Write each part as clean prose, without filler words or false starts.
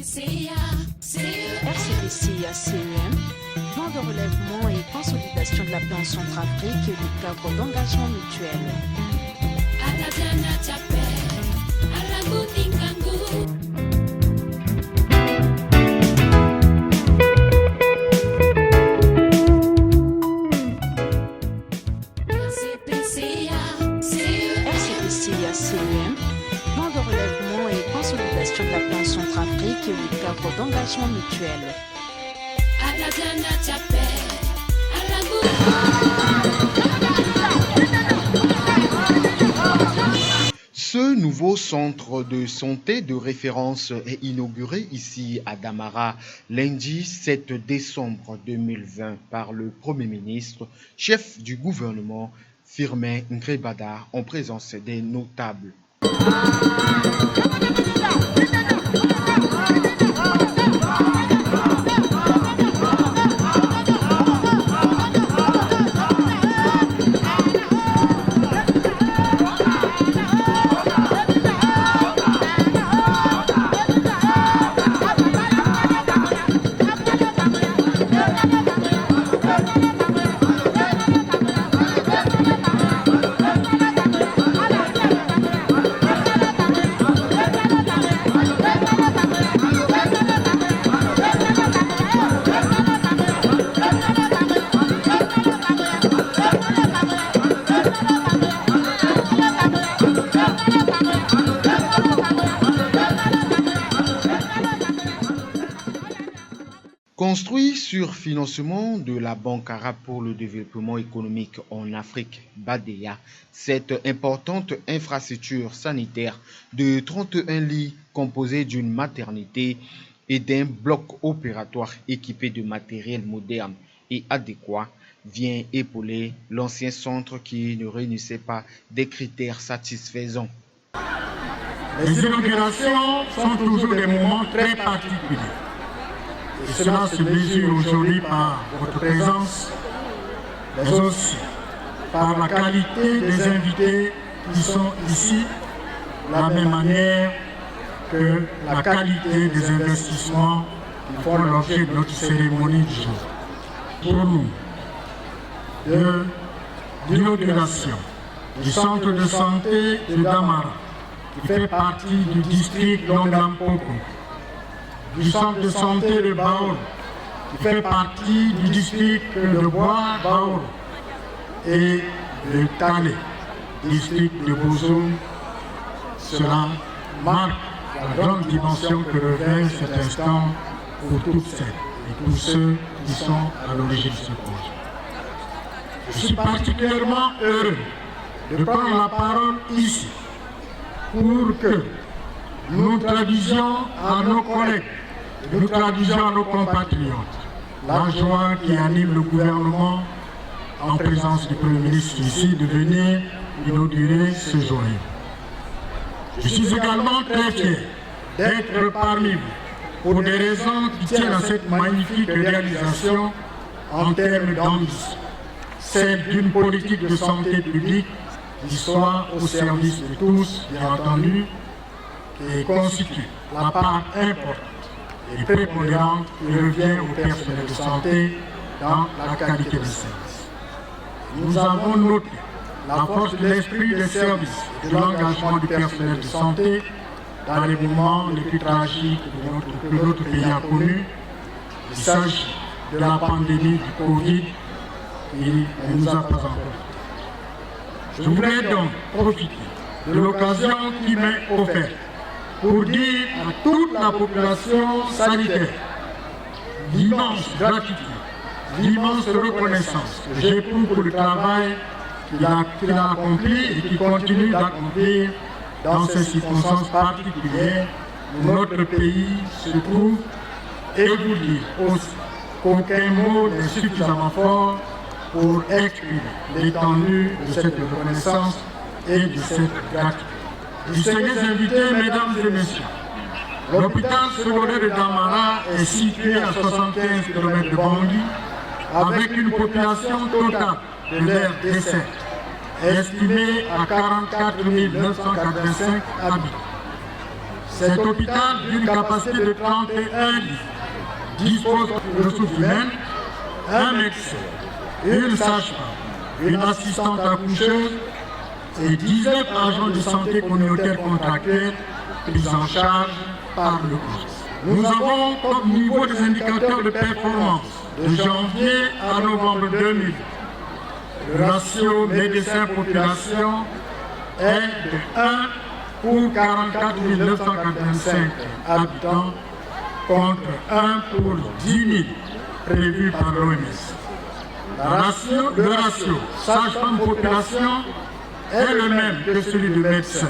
RCD-CIA-CEM, plan de relèvement et consolidation de la paix en Centrafrique et le cadre d'engagement mutuel. RCD-CIA-CEM, plan de relèvement et consolidation de la paix en Centrafrique et le cadre d'engagement mutuel. Ce nouveau centre de santé de référence est inauguré ici à Damara lundi 7 décembre 2020 par le Premier ministre, chef du gouvernement Firmin Ngrebada en présence des notables. Construit sur financement de la Banque arabe pour le développement économique en Afrique, BADEA, cette importante infrastructure sanitaire de 31 lits composée d'une maternité et d'un bloc opératoire équipé de matériel moderne et adéquat vient épauler l'ancien centre qui ne réunissait pas des critères satisfaisants. Les inaugurations sont toujours des moments très particuliers. Et cela se mesure aujourd'hui par votre présence, mais aussi par la qualité des invités qui sont ici, de la même manière que la qualité des investissements qui font l'objet de notre cérémonie du jour. Pour nous, de l'inauguration du centre de santé de Damara, qui fait partie du district Longampoko, du centre de santé de Baoul, qui fait partie du district de Bois-Baoul, et de Calais, district de Bozoum. Cela marque la grande dimension que revêt cet instant pour toutes celles et tous ceux qui sont à l'origine de ce projet. Je suis particulièrement heureux de prendre la parole ici pour que nous traduisions à nos collègues, nous traduisions à nos compatriotes la joie qui anime le gouvernement en présence du Premier ministre ici de venir inaugurer ce joyau. Je suis également très fier d'être parmi vous pour des raisons qui tiennent à cette magnifique réalisation en termes d'ambition, celle d'une politique de santé publique qui soit au service de tous, bien entendu, et constitue la part importante et prépondérante qui revient au personnel de santé dans la qualité des services. Nous avons noté la force de l'esprit des services et de l'engagement du personnel de santé dans les moments les plus tragiques que notre pays a connus. Il s'agit de la pandémie du Covid qui ne nous a pas encore. Je voudrais donc profiter de l'occasion qui m'est offerte pour dire à toute la population sanitaire l'immense gratitude, l'immense reconnaissance que j'éprouve pour le travail qu'il a accompli et qu'il continue d'accomplir dans ces circonstances particulières où notre pays se trouve, et vous dire aussi qu'aucun mot n'est suffisamment fort pour exprimer l'étendue de cette reconnaissance et de cette gratitude. Distingués invités, mesdames et messieurs, l'hôpital secondaire de Damara est situé à 75 km de Bangui avec une population totale de l'aire d'essai estimée à 44 985 habitants. Cet hôpital, d'une capacité de 31 lits, dispose de ressources humaines, un médecin, une sage-femme, une assistante accoucheuse et 19 agents de santé communautaire contractuels pris en charge par le COS. Nous avons comme niveau des indicateurs de performance de janvier à novembre 2000. Le ratio médecin-population est de 1 pour 44 985 habitants contre 1 pour 10 000 prévu par l'OMS. Le ratio sage-femme-population est le même que celui de médecins,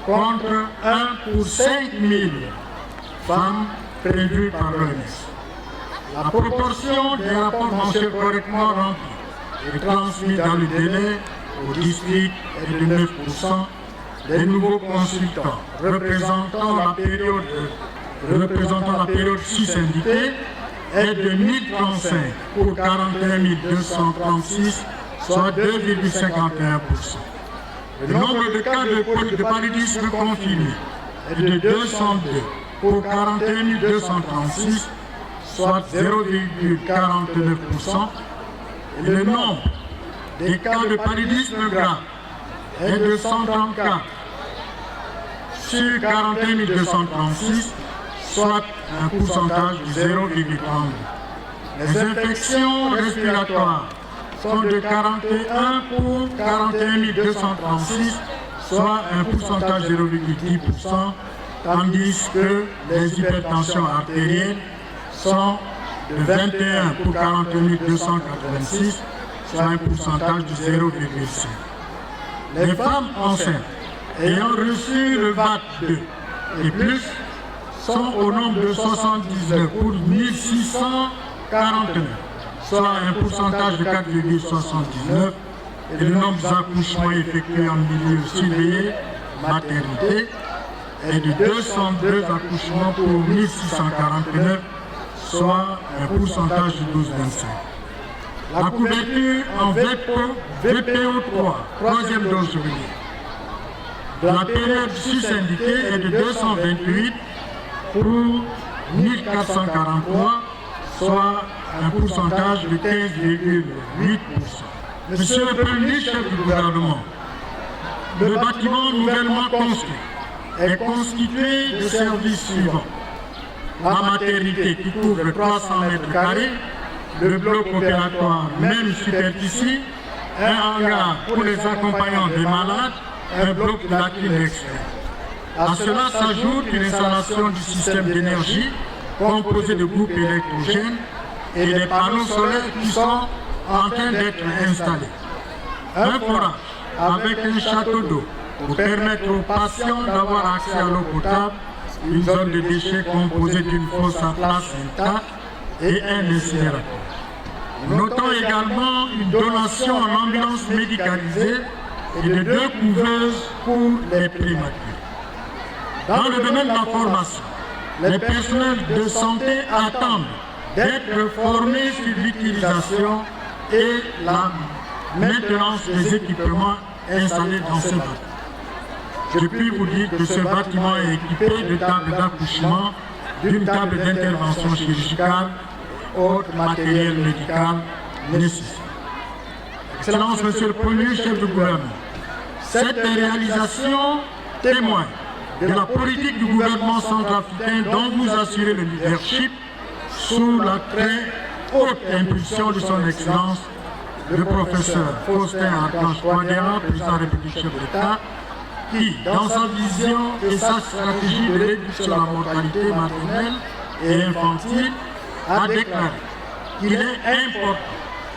contre 1 pour 5 000 femmes prévues par l'OMS. La proportion des rapports mensuels correctement remplis et transmis dans le délai au district est de 9%. Les nouveaux consultants représentant la période 6 indiquée est de 1035 pour 41 236, soit 2,51%. Le nombre de cas de paludisme confirmés est de 202 pour 41 236, soit 0,49%. Et le nombre des cas de paludisme grave est de 134 sur 41 236, soit un pourcentage de 0,32. Les infections respiratoires sont de 41 pour 41 236, soit un pourcentage de 0,10%, tandis que les hypertensions artérielles sont de 21 pour 41 286, soit un pourcentage de 0,5. Les femmes enceintes ayant reçu le VAT2 et plus sont au nombre de 79 pour 1649, soit un pourcentage de 4,79, et le nombre d'accouchements effectués en milieu surveillé, maternité, est de 202 accouchements pour 1649, soit un pourcentage de 12,25. La couverture en VPO3, troisième dose régulière, de la période sous-indiquée est de 228 pour 1443, soit un pourcentage de 15,8%. Monsieur le Premier chef du gouvernement, le bâtiment nouvellement construit est constitué de services suivants. La maternité qui couvre 300 mètres carrés, le bloc opératoire même superficie, un hangar pour les accompagnants des malades, un bloc de la clinique externe. À cela s'ajoute une installation du système d'énergie composé de groupes électrogènes et des panneaux solaires qui sont en train d'être installés. Un forage avec un château d'eau pour permettre aux patients d'avoir accès à l'eau potable, une zone de déchets composée d'une fosse à place intacte et un incinérateur. Notons également une donation en ambulance médicalisée et de 2 couveuses pour les prématurés. Dans le domaine de la formation, les personnels de santé attendent d'être formés sur l'utilisation et la maintenance des équipements installés dans ce bâtiment. Je puis vous dire que ce bâtiment est équipé de tables d'accouchement, d'une table d'intervention chirurgicale et autres matériel médical nécessaires. Excellence, Monsieur le Premier chef du gouvernement, cette réalisation témoigne de la politique du gouvernement centrafricain dont vous assurez le leadership sous la très haute impulsion de son Excellence, le professeur Faustin Archange Touadéra, président de la République chef de l'État, qui, dans sa vision et sa stratégie de réduction de la mortalité maternelle et infantile, a déclaré qu'il est important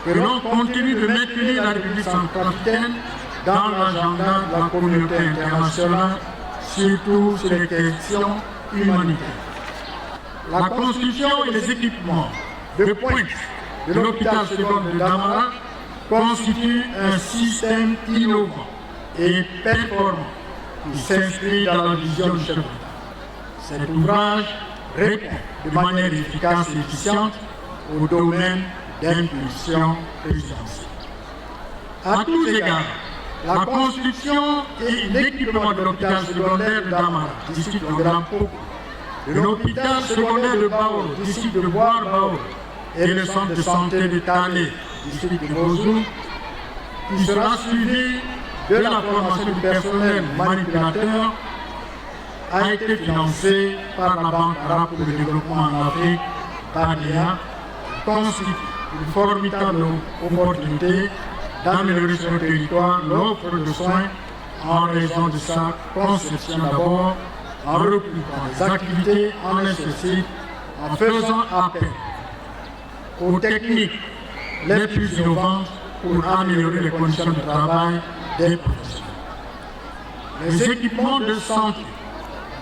que l'on continue de maintenir la République centrafricaine dans l'agenda de la communauté internationale, surtout sur les questions humanitaires. La construction et les équipements de pointe de l'hôpital secondaire de Damara constituent un système innovant et performant qui s'inscrit dans la vision du chef d'État. Cet ouvrage répond de manière efficace et efficiente au domaine d'impulsion présidentielle. À tous égards, la construction et l'équipement de l'hôpital secondaire de Damara, district de Lampo, de l'hôpital secondaire de Bao, district de Boar-Bao, et le centre de santé de Talé, district de Bozou, qui sera suivi de la formation du personnel manipulateur, a été financé par la Banque arabe pour le développement en Afrique, BADEA, constitue une formidable opportunité d'améliorer sur le territoire l'offre de soins en raison de sa conception d'abord, en regroupant les activités en un seul site, en faisant appel aux techniques les plus innovantes pour améliorer les conditions de travail des professionnels. Les équipements de santé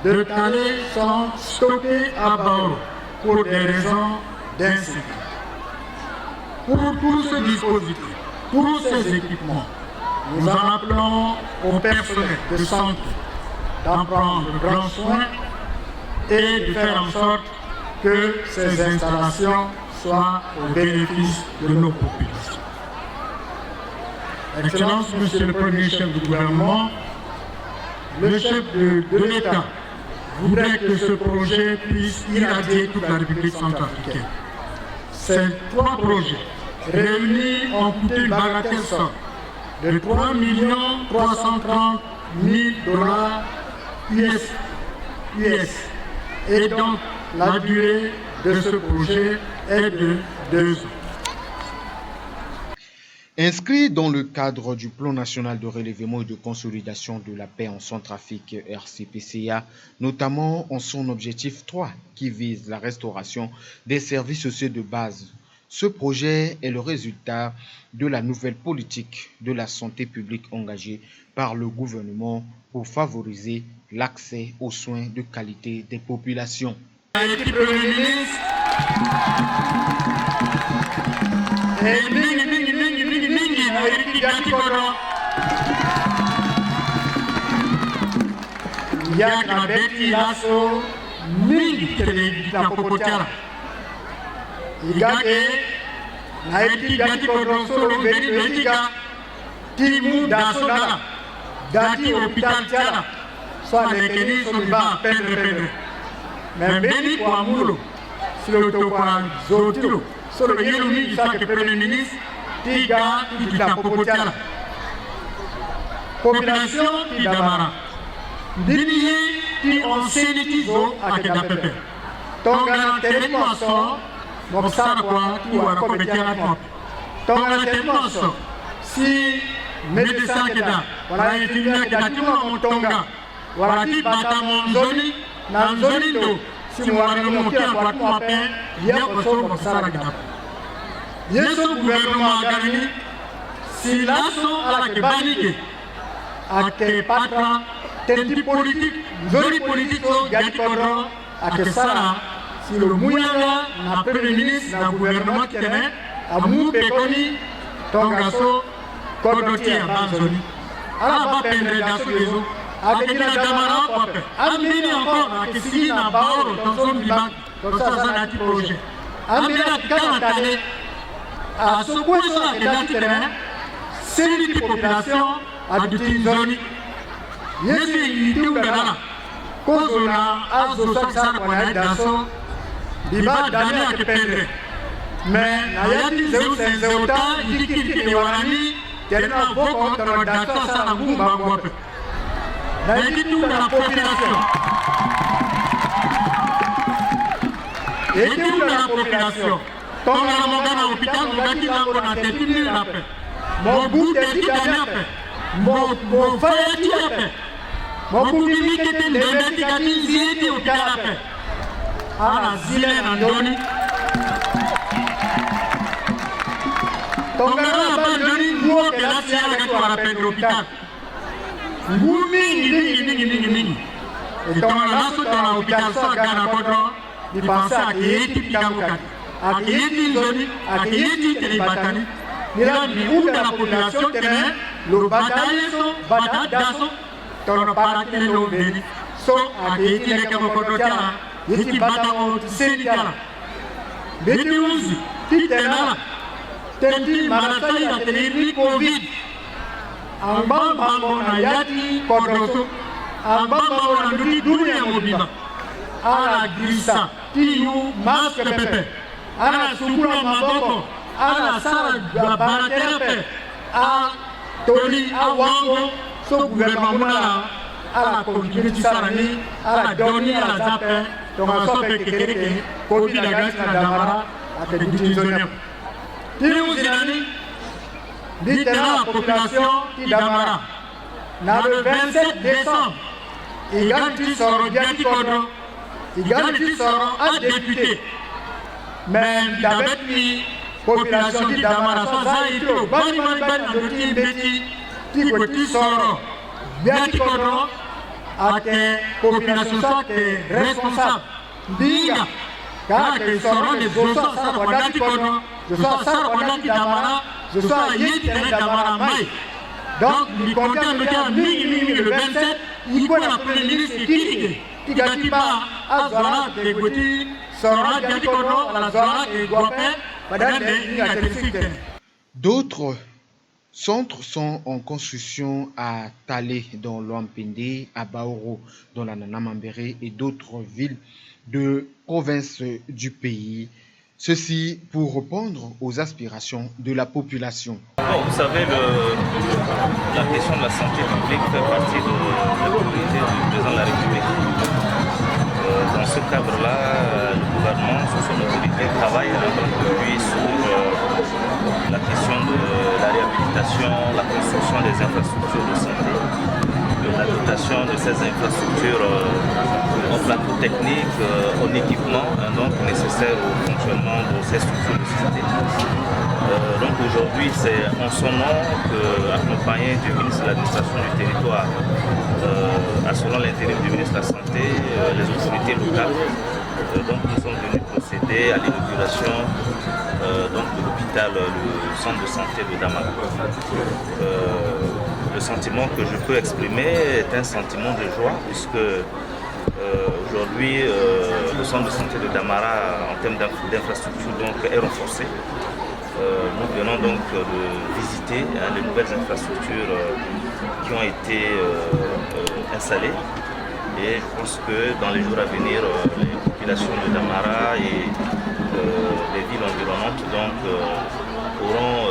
de Talé sont stockés à Bao pour des raisons d'insécurité. Pour tous ces dispositifs, tous ces équipements, nous en appelons au personnel de santé d'en prendre grand soin et de faire en sorte que ces installations soient au bénéfice de nos populations. Excellence, Monsieur le Premier chef du gouvernement, le chef de l'État voudrait que ce projet puisse irradier toute la République centrafricaine. Ces trois projets réunis ont coûté une bagatelle somme de 3 330 000 $ US. Et donc, la durée de ce projet est de 2 ans. Inscrit dans le cadre du Plan national de relèvement et de consolidation de la paix en Centrafrique RCPCA, notamment en son objectif 3 qui vise la restauration des services sociaux de base. Ce projet est le résultat de la nouvelle politique de la santé publique engagée par le gouvernement pour favoriser l'accès aux soins de qualité des populations. Igate naiti gati kodron solo veriga timu dasona dati hospital tiara soit les kenis sont bas pendre mais beni ko amulo silo to kwa zotilo solo yelo mi sa que premier ministre tiga kita popotiala population qui Damara dini ti on senitizo akedapepe tonga tellement so Mobsara kwa kiwa kwa betiana kwa tonga temoso si medecin keda wala infirmière keda tuma montonga wala ti bata monzoni na nzoni do si mwana mokia kwa kwa pe ya kwa so mobsara keda yeso gouvernement gani si laso ala ke banike ake patra tenti politique nzoni politique so gati kodro ake sara si le mouyanga na premier ministre na gouvernement qui est à mou pekoni tongaso kodoti à banzoni ala ba pendre daso lezo avec la Damara pape ameni encore à kisi na baoro tonso biban tonso sana ti projet ameni kana tale à ce point ça que dans terrain c'est une population à du zone yesi itu ngala kozona azo saksa kwa daso Diba dani akipendre, mais nayati zeuta ikiki ni warani tena boko tano data sana ngumba ngwape. Nayati tu na population. Eti tu na population. Tonga na mogana hospital mugati lango na tetini lape. Mo bute ti dani ape. Mo faya ti ape. Mo bumi kete ndemeti gati zieti hospital ape. Ana zile na ndoni tongana ba ndoni nguo kelasi ya kati wa pendo hospital ngumi ningi tongana naso tona hospital so gana kodro di penser à kieti pikango kati a kieti ndoni a kieti telebatani nila ni uda la population tene lo bataille so batadaso tona para kile lo beni so a kieti le kamo kodro tala yeti bata o senitala beti uzi titenala tenti marataya teniri covid Ambang bango na yati kodoso. Ambang bango na duti dunia mobiba. Ala grisa tiyu maske pepe. Ala sukula maboko. Ala sara baraterepe. A toli awango so gouvernement muna ala continue sarani ala doni ala zape tonga sope kekereke kopi la gasi na damara ate duti zonya. Tiyu zinani dit la population qui damara. Na le 27 décembre, Iganti soro diati kodro, Iganti soro a député. Mais d'abord ni population qui damara so zaito, bani andoti beti, ti koti soro diati kodro, ake population so ke responsable. Dinga, kake soro de zoso sara wadati kodro, zoso sara wadati damara, zoso yeti damara mai. Donc, il comptait le 27, il faut l'appeler le ministre qui gâtit pas à Zora de Gouti, Sora Diatikono, à la Zora de Guapé, Madame de. D'autres centres sont en construction à Talé dans l'Ouampende, à Baoro dans la Nanamambéré et d'autres villes de province du pays. Ceci pour répondre aux aspirations de la population. Bon, vous savez, la question de la santé publique fait partie de la priorité du président de la République. Dans ce cadre-là, le gouvernement, sous son autorité, travaille depuis sur la question de la réhabilitation, la construction des infrastructures de santé, la dotation de ces infrastructures en plateau technique, en équipement donc nécessaire au fonctionnement de ces structures de santé. Donc aujourd'hui, c'est en son nom qu'accompagné du ministre de l'administration du territoire, assurant l'intérim du ministre de la Santé, les autorités locales, donc nous sommes venus procéder à l'inauguration de l'hôpital, le centre de santé de Damara. Le sentiment que je peux exprimer est un sentiment de joie puisque aujourd'hui le centre de santé de Damara en termes d'infrastructure est renforcé. Nous venons donc de visiter les nouvelles infrastructures qui ont été installées et je pense que dans les jours à venir les populations de Damara et les villes environnantes donc, auront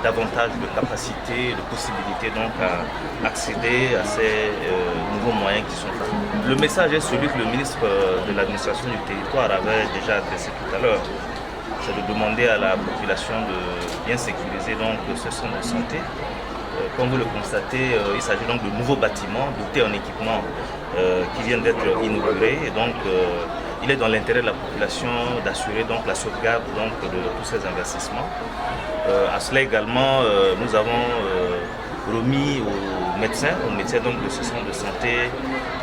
davantage de capacités, de possibilités donc à accéder à ces nouveaux moyens qui sont là. Le message est celui que le ministre de l'administration du territoire avait déjà adressé tout à l'heure. C'est de demander à la population de bien sécuriser donc ce centre de santé. Comme vous le constatez, il s'agit donc de nouveaux bâtiments dotés en équipement qui viennent d'être inaugurés. Et donc, il est dans l'intérêt de la population d'assurer donc la sauvegarde donc, de tous ces investissements. À cela également, nous avons remis aux médecins donc, de ce centre de santé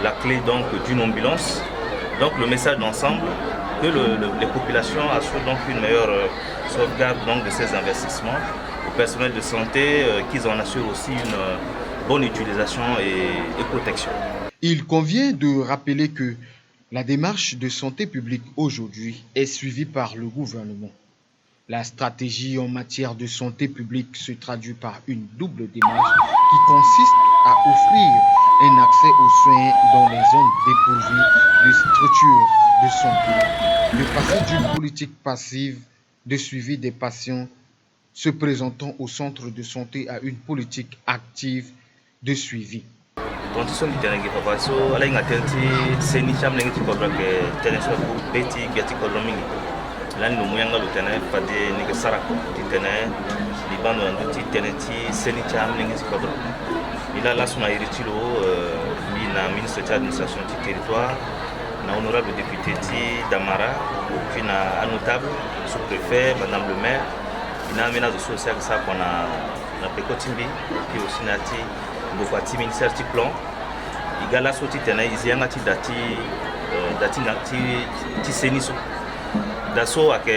la clé donc, d'une ambulance. Donc le message d'ensemble que les populations assurent donc une meilleure sauvegarde donc, de ces investissements. Au personnel de santé, qu'ils en assurent aussi une bonne utilisation et protection. Il convient de rappeler que la démarche de santé publique aujourd'hui est suivie par le gouvernement. La stratégie en matière de santé publique se traduit par une double démarche qui consiste à offrir un accès aux soins dans les zones dépourvues de structures de santé, de passer d'une politique passive de suivi des patients se présentant au centre de santé à une politique active de suivi. Condition du terrain qui va passer, à l'ingénieur, c'est ni cham n'engage pas que terrain soit pour petit, gâti colomique. Là, nous moyens le terrain, pas de n'engage sarak, du terrain, les bandes de terrain, c'est ni cham n'engage pas. Il a là son héritier, il a ministre de l'administration du territoire, un honorable député Damara, puis un notable sous-préfet, madame le maire. Il a un ménage social qu'on a Pekotimbi, puis aussi Nati, Bofati, ministère du plan. Il y a la sortie de l'Isian, Dati Seniso. Daso, avec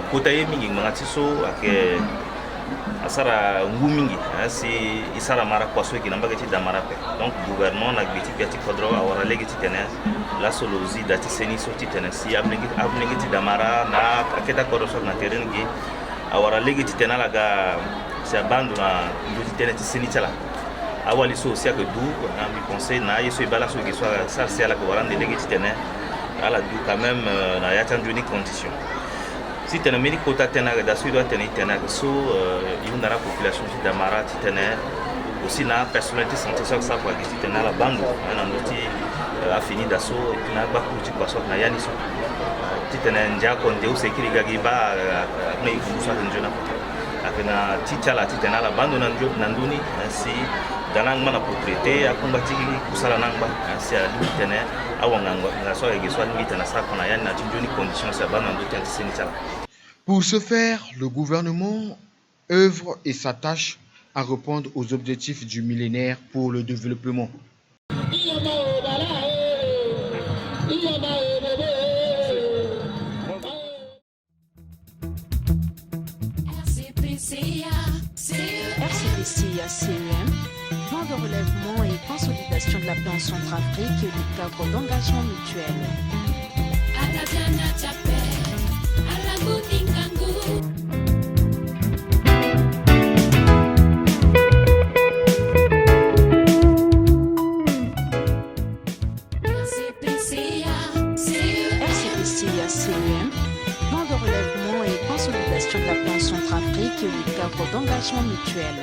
Kotaye Mingi, Mangatiso, avec Asara Ngumingi, si Isara Mara Kwaso qui n'a pas été Damarape. Donc, le gouvernement a été Piati Kodro, a légué Titenes, la Solosi, Dati Seniso, Titenes, si Abnegiti Damara, na Aketa Kodro sur le terrain. Awara legi titena laga c'est à bande na l'unité sénitala awali so aussi que dou na mi conseil na yeso ibala so qui soit ça c'est la courant délégué titene ala dou quand même na ya tan unique condition si tena meli kota tena da so doit tenir tena so il na la population de Damara titene aussi na personnalité santé ça pour qui tena la bande na noti a fini d'assaut na ba ku ti paso na yani so titene nja konde o sekiri gagiba na ifusa njona akena titala titena la bande na njo na nduni si danang mana propriété akumba tiki kusala nangba si ala titene awangangwa na so egiswa limite na sa kona yani na tinjoni condition sa bande ndo tenti senitala. Pour ce faire, le gouvernement œuvre et s'attache à répondre aux objectifs du millénaire pour le développement. RCPCA-CEM, plan de relèvement et consolidation de la paix en Centrafrique et le cadre d'engagement mutuel. RCPCA-CEM, plan de relèvement et consolidation de la paix en Centrafrique et le cadre d'engagement mutuel.